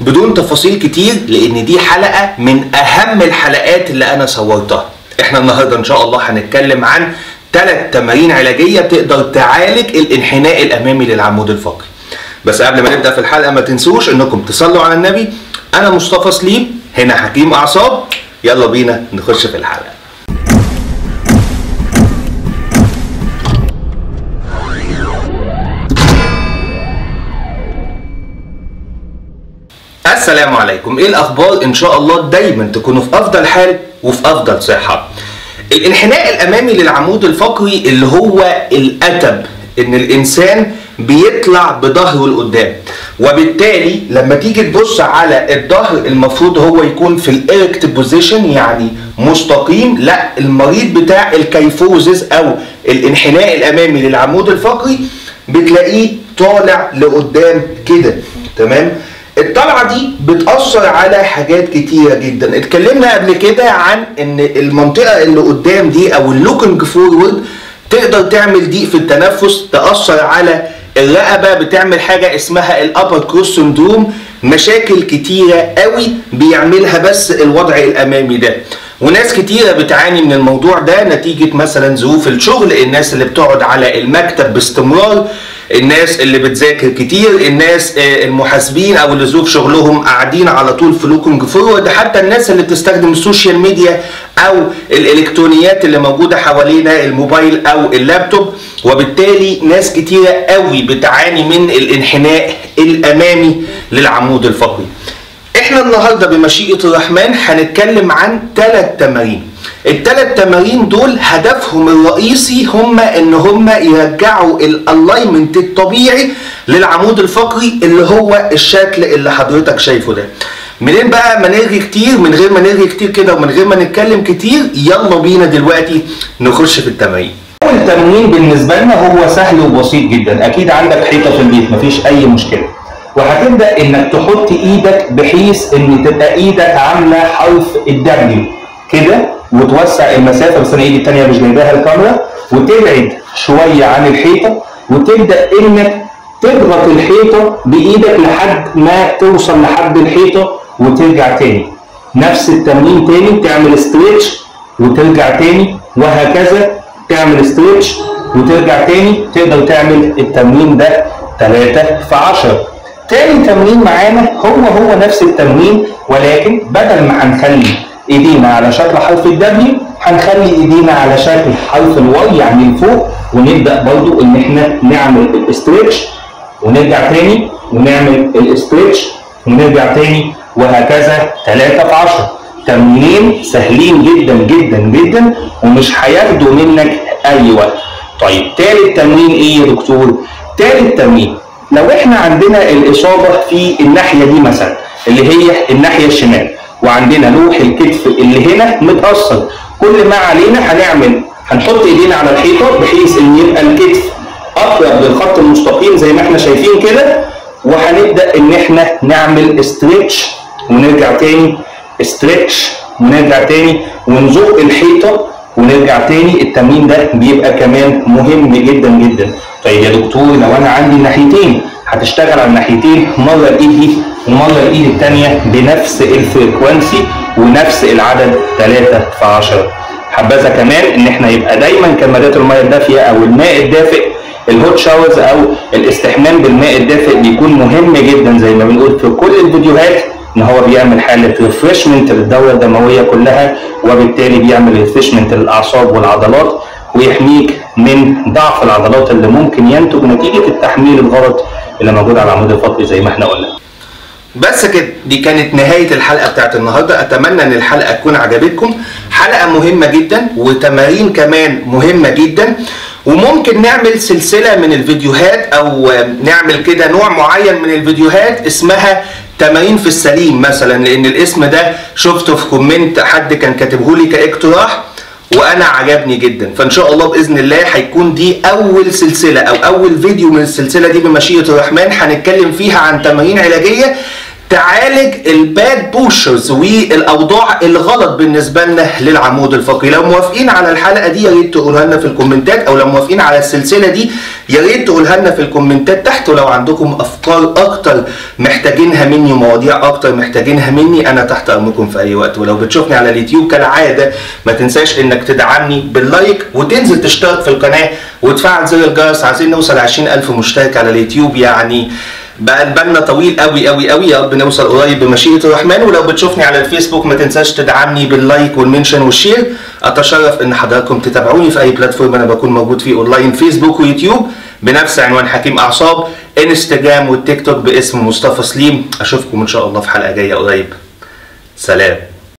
بدون تفاصيل كتير، لان دي حلقة من اهم الحلقات اللي انا صورتها. احنا النهاردة ان شاء الله هنتكلم عن 3 تمارين علاجية تقدر تعالج الانحناء الامامي للعمود الفقري. بس قبل ما نبدأ في الحلقة ما تنسوش انكم تصلوا على النبي. انا مصطفى سليم، هنا حكيم اعصاب. يلا بينا نخش في الحلقة. السلام عليكم، ايه الاخبار؟ ان شاء الله دايما تكونوا في افضل حال وفي افضل صحة. الانحناء الامامي للعمود الفقري اللي هو الاتب، ان الانسان بيطلع بظهره لقدام، وبالتالي لما تيجي تبص على الظهر المفروض هو يكون في الاريكت بوزيشن، يعني مستقيم. لا، المريض بتاع الكيفوزيس او الانحناء الامامي للعمود الفقري بتلاقيه طالع لقدام كده. تمام؟ الطلعه دي بتأثر على حاجات كتيره جدا. اتكلمنا قبل كده عن ان المنطقه اللي قدام دي او اللوكينج فورورد تقدر تعمل ضيق في التنفس، تأثر على الرقبه، بتعمل حاجه اسمها الابر كروس سندروم. مشاكل كتيره قوي بيعملها بس الوضع الامامي ده، وناس كتيره بتعاني من الموضوع ده نتيجه مثلا ظروف الشغل، الناس اللي بتقعد على المكتب باستمرار، الناس اللي بتذاكر كتير، الناس المحاسبين او اللي ظروف شغلهم قاعدين على طول في لوكينج فورورد، حتى الناس اللي بتستخدم السوشيال ميديا او الالكترونيات اللي موجوده حوالينا، الموبايل او اللابتوب. وبالتالي ناس كتيره قوي بتعاني من الانحناء الامامي للعمود الفقري. احنا النهارده بمشيئة الرحمن هنتكلم عن 3 تمارين. ال3 تمارين دول هدفهم الرئيسي هم ان هم يرجعوا الالاينمنت الطبيعي للعمود الفقري اللي هو الشكل اللي حضرتك شايفه ده. منين بقى ما نرغي كتير، من غير ما نرغي كتير كده ومن غير ما نتكلم كتير، يلا بينا دلوقتي نخش في التمارين. اول تمرين بالنسبه لنا هو سهل وبسيط جدا. اكيد عندك حيطه في البيت، مفيش اي مشكله. وهتبدا انك تحط ايدك بحيث ان تبقى ايدك عامله حرف الدبليو كده، وتوسع المسافه. بس انا ايدي الثانيه مش جايباها الكاميرا. وتبعد شويه عن الحيطه، وتبدا انك تضغط الحيطه بايدك لحد ما توصل لحد الحيطه وترجع تاني. نفس التمرين تاني، تعمل ستريتش وترجع تاني، وهكذا تعمل ستريتش وترجع تاني. تقدر تعمل التمرين ده 3 في 10. تاني تمرين معانا هو نفس التمرين، ولكن بدل ما هنخلي ايدينا على شكل حرف الدبليو هنخلي ايدينا على شكل حرف الواي، يعني لفوق. ونبدا برضو ان احنا نعمل الاسترتش ونرجع تاني، ونعمل الاسترتش ونرجع تاني، وهكذا 3 في 10. تمرينين سهلين جدا جدا جدا ومش هياخدوا منك اي وقت. طيب تالت تمرين ايه يا دكتور؟ تالت تمرين لو احنا عندنا الاصابه في الناحيه دي مثلا اللي هي الناحيه الشمال، وعندنا لوح الكتف اللي هنا متاثر، كل ما علينا هنحط ايدينا على الحيطه بحيث ان يبقى الكتف اقرب للخط المستقيم زي ما احنا شايفين كده. وهنبدا ان احنا نعمل استرتش ونرجع تاني، استرتش ونرجع تاني، ونزق الحيطه ونرجع تاني. التمرين ده بيبقى كمان مهم جدا جدا. طيب يا دكتور لو انا عندي الناحيتين، هتشتغل على الناحيتين مره الايد دي ومره الايد الثانيه بنفس الفريكوانسي ونفس العدد 3 في 10. حبذا كمان ان احنا يبقى دايما كمادات الميه الدافيه او الماء الدافئ، الهوت شاورز او الاستحمام بالماء الدافئ بيكون مهم جدا زي ما بنقول في كل الفيديوهات، ان هو بيعمل حاله ريفريشمنت للدوره الدمويه كلها، وبالتالي بيعمل ريفريشمنت للاعصاب والعضلات، ويحميك من ضعف العضلات اللي ممكن ينتج نتيجه التحميل الغلط اللي موجود على العمود الفقري زي ما احنا قلنا. بس كده، دي كانت نهايه الحلقه بتاعت النهارده. اتمنى ان الحلقه تكون عجبتكم. حلقه مهمه جدا وتمارين كمان مهمه جدا، وممكن نعمل سلسله من الفيديوهات او نعمل كده نوع معين من الفيديوهات اسمها تمارين في السليم مثلا، لان الاسم ده شفته في كومنت حد كان كاتبه لي كاقتراح وانا عجبني جدا. فان شاء الله باذن الله هيكون دي اول سلسله او اول فيديو من السلسله دي بمشيئه الرحمن، هنتكلم فيها عن تمارين علاجيه تعالج الباد بوشرز والاوضاع الغلط بالنسبه لنا للعمود الفقري. لو موافقين على الحلقه دي يا ريت تقولها لنا في الكومنتات، او لو موافقين على السلسله دي يا ريت تقولها لنا في الكومنتات تحت. ولو عندكم افكار اكتر محتاجينها مني ومواضيع اكتر محتاجينها مني، انا تحت امركم في اي وقت. ولو بتشوفني على اليوتيوب كالعاده ما تنساش انك تدعمني باللايك وتنزل تشترك في القناه وتفعل زر الجرس. عايزين نوصل 20,000 مشترك على اليوتيوب، يعني بقى بالنا طويل قوي قوي قوي، يا رب نوصل قريب بمشيئة الرحمن. ولو بتشوفني على الفيسبوك ما تنساش تدعمني باللايك والمنشن والشير. اتشرف ان حضراتكم تتابعوني في اي بلاتفورم انا بكون موجود فيه اونلاين، فيسبوك ويوتيوب بنفس عنوان حكيم اعصاب، انستجرام والتيك توك باسم مصطفى سليم. اشوفكم ان شاء الله في حلقة جاية قريب. سلام.